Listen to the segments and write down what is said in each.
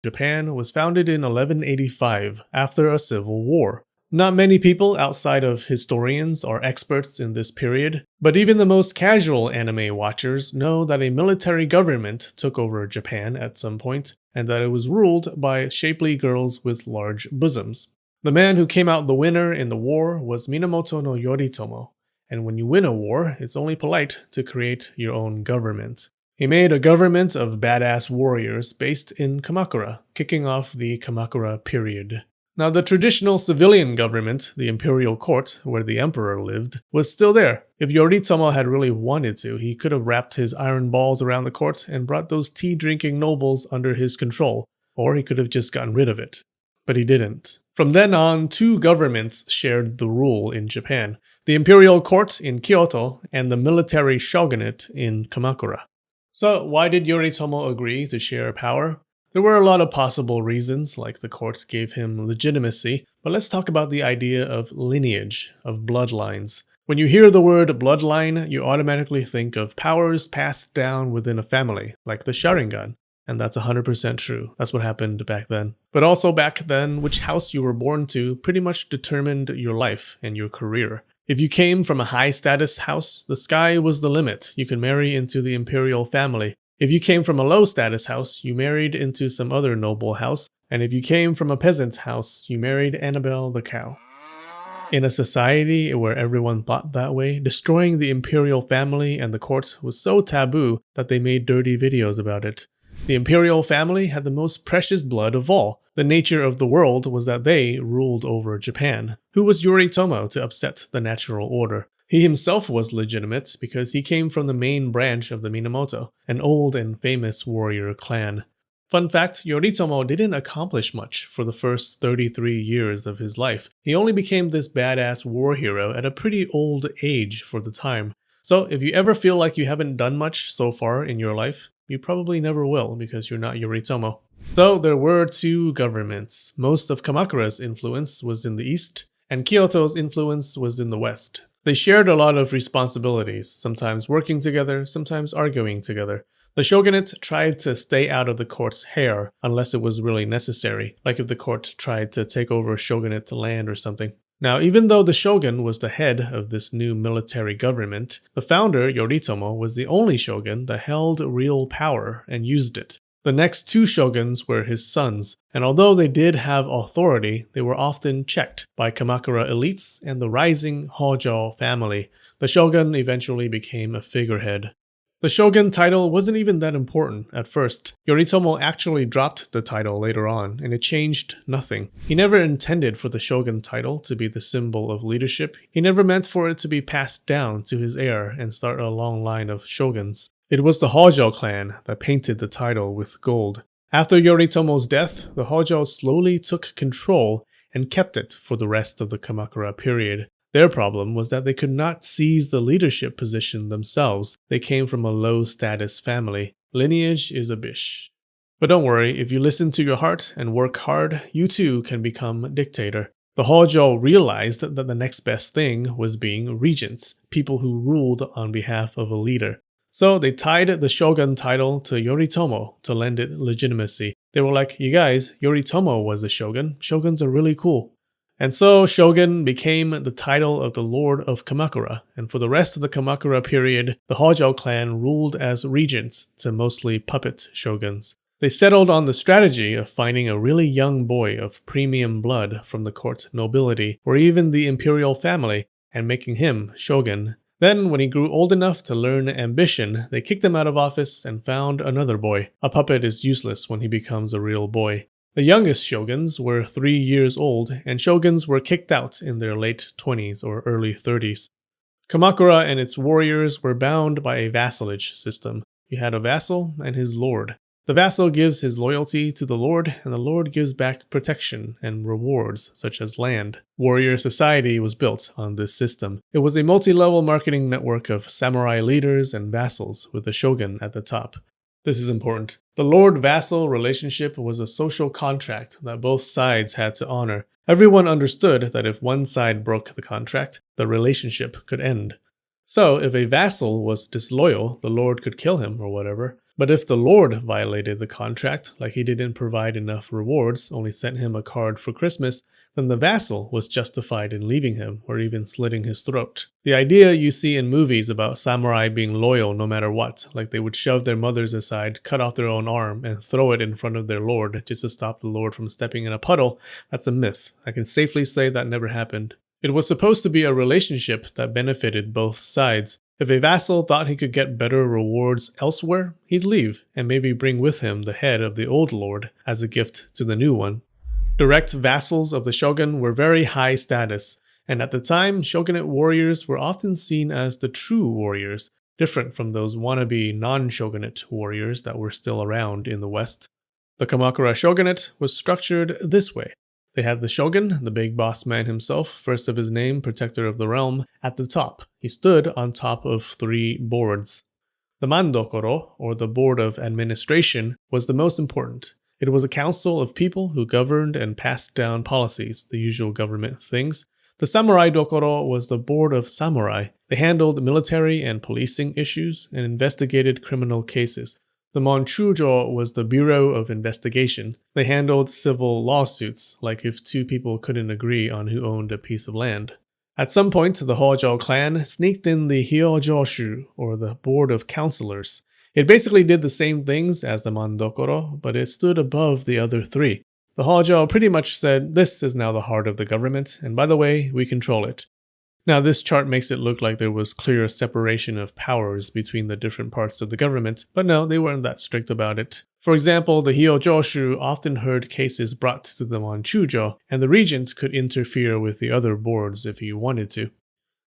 Japan was founded in 1185 after a civil war. Not many people outside of historians are experts in this period, but even the most casual anime watchers know that a military government took over Japan at some point, and that it was ruled by shapely girls with large bosoms. The man who came out the winner in the war was Minamoto no Yoritomo, and when you win a war, it's only polite to create your own government. He made a government of badass warriors based in Kamakura, kicking off the Kamakura period. Now, the traditional civilian government, the imperial court, where the emperor lived, was still there. If Yoritomo had really wanted to, he could have wrapped his iron balls around the court and brought those tea-drinking nobles under his control, or he could have just gotten rid of it. But he didn't. From then on, two governments shared the rule in Japan, the imperial court in Kyoto and the military shogunate in Kamakura. So, why did Yoritomo agree to share power? There were a lot of possible reasons, like the court gave him legitimacy, but let's talk about the idea of lineage, of bloodlines. When you hear the word bloodline, you automatically think of powers passed down within a family, like the Sharingan. And that's 100% true. That's what happened back then. But also back then, which house you were born to pretty much determined your life and your career. If you came from a high-status house, the sky was the limit. You could marry into the imperial family. If you came from a low-status house, you married into some other noble house. And if you came from a peasant's house, you married Annabelle the cow. In a society where everyone thought that way, destroying the imperial family and the court was so taboo that they made dirty videos about it. The imperial family had the most precious blood of all. The nature of the world was that they ruled over Japan. Who was Yoritomo to upset the natural order? He himself was legitimate because he came from the main branch of the Minamoto, an old and famous warrior clan. Fun fact, Yoritomo didn't accomplish much for the first 33 years of his life. He only became this badass war hero at a pretty old age for the time. So if you ever feel like you haven't done much so far in your life, you probably never will because you're not Yoritomo. So there were two governments. Most of Kamakura's influence was in the east, and Kyoto's influence was in the west. They shared a lot of responsibilities, sometimes working together, sometimes arguing together. The shogunate tried to stay out of the court's hair unless it was really necessary, like if the court tried to take over shogunate land or something. Now, even though the shogun was the head of this new military government, the founder, Yoritomo, was the only shogun that held real power and used it. The next two shoguns were his sons, and although they did have authority, they were often checked by Kamakura elites and the rising Hojo family. The shogun eventually became a figurehead. The shogun title wasn't even that important at first. Yoritomo actually dropped the title later on, and it changed nothing. He never intended for the shogun title to be the symbol of leadership. He never meant for it to be passed down to his heir and start a long line of shoguns. It was the Hojo clan that painted the title with gold. After Yoritomo's death, the Hojo slowly took control and kept it for the rest of the Kamakura period. Their problem was that they could not seize the leadership position themselves. They came from a low-status family. Lineage is a bish. But don't worry, if you listen to your heart and work hard, you too can become a dictator. The Hojo realized that the next best thing was being regents, people who ruled on behalf of a leader. So they tied the shogun title to Yoritomo to lend it legitimacy. They were like, you guys, Yoritomo was the shogun. Shoguns are really cool. And so shogun became the title of the Lord of Kamakura, and for the rest of the Kamakura period, the Hojo clan ruled as regents to mostly puppet shoguns. They settled on the strategy of finding a really young boy of premium blood from the court nobility, or even the imperial family, and making him shogun. Then, when he grew old enough to learn ambition, they kicked him out of office and found another boy. A puppet is useless when he becomes a real boy. The youngest shoguns were 3 years old, and shoguns were kicked out in their late 20s or early 30s. Kamakura and its warriors were bound by a vassalage system. You had a vassal and his lord. The vassal gives his loyalty to the lord, and the lord gives back protection and rewards, such as land. Warrior society was built on this system. It was a multi-level marketing network of samurai leaders and vassals, with the shogun at the top. This is important. The lord-vassal relationship was a social contract that both sides had to honor. Everyone understood that if one side broke the contract, the relationship could end. So, if a vassal was disloyal, the lord could kill him or whatever. But if the lord violated the contract, like he didn't provide enough rewards, only sent him a card for Christmas, then the vassal was justified in leaving him or even slitting his throat. The idea you see in movies about samurai being loyal no matter what, like they would shove their mothers aside, cut off their own arm, and throw it in front of their lord just to stop the lord from stepping in a puddle, that's a myth. I can safely say that never happened. It was supposed to be a relationship that benefited both sides. If a vassal thought he could get better rewards elsewhere, he'd leave and maybe bring with him the head of the old lord as a gift to the new one. Direct vassals of the shogun were very high status, and at the time, shogunate warriors were often seen as the true warriors, different from those wannabe non-shogunate warriors that were still around in the West. The Kamakura shogunate was structured this way. They had the shogun, the big boss man himself, first of his name, protector of the realm, at the top. He stood on top of 3 boards. The mandokoro, or the board of administration, was the most important. It was a council of people who governed and passed down policies, the usual government things. The samurai dokoro was the board of samurai. They handled military and policing issues and investigated criminal cases. The Monchujo was the Bureau of Investigation. They handled civil lawsuits, like if 2 people couldn't agree on who owned a piece of land. At some point, the Hojo clan sneaked in the Hyojoshu, or the Board of Counselors. It basically did the same things as the Mandokoro, but it stood above the other 3. The Hojo pretty much said, this is now the heart of the government, and by the way, we control it. Now, this chart makes it look like there was clear separation of powers between the different parts of the government, but no, they weren't that strict about it. For example, the Hyojoshu often heard cases brought to the Monchujo, and the regent could interfere with the other boards if he wanted to.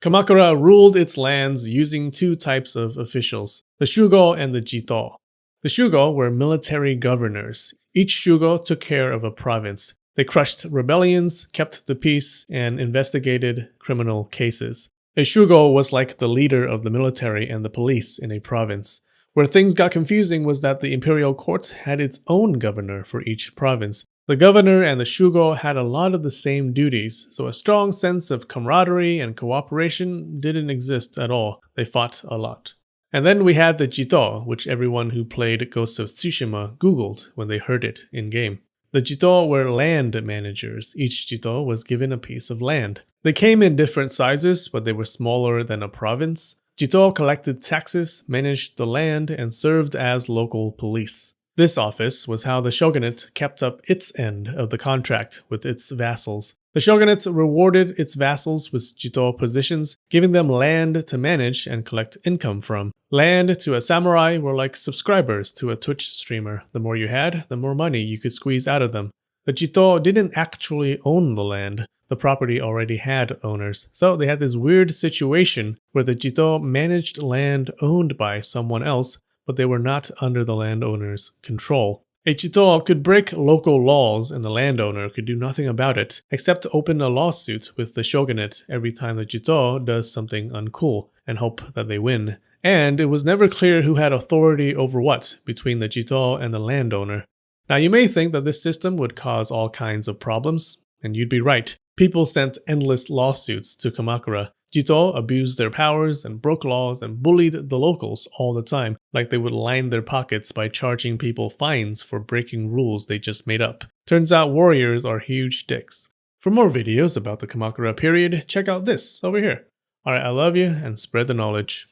Kamakura ruled its lands using 2 types of officials, the shugo and the jito. The shugo were military governors. Each shugo took care of a province. They crushed rebellions, kept the peace, and investigated criminal cases. A shugo was like the leader of the military and the police in a province. Where things got confusing was that the imperial court had its own governor for each province. The governor and the shugo had a lot of the same duties, so a strong sense of camaraderie and cooperation didn't exist at all. They fought a lot. And then we had the jito, which everyone who played Ghost of Tsushima googled when they heard it in-game. The jito were land managers. Each jito was given a piece of land. They came in different sizes, but they were smaller than a province. Jito collected taxes, managed the land, and served as local police. This office was how the shogunate kept up its end of the contract with its vassals. The shogunate rewarded its vassals with jito positions, giving them land to manage and collect income from. Land to a samurai were like subscribers to a Twitch streamer. The more you had, the more money you could squeeze out of them. The jito didn't actually own the land. The property already had owners. So they had this weird situation where the jito managed land owned by someone else, but they were not under the landowner's control. A jito could break local laws and the landowner could do nothing about it, except to open a lawsuit with the shogunate every time the jito does something uncool, and hope that they win. And it was never clear who had authority over what between the jito and the landowner. Now you may think that this system would cause all kinds of problems, and you'd be right. People sent endless lawsuits to Kamakura. Jito abused their powers and broke laws and bullied the locals all the time, like they would line their pockets by charging people fines for breaking rules they just made up. Turns out warriors are huge dicks. For more videos about the Kamakura period, check out this over here. Alright, I love you and spread the knowledge.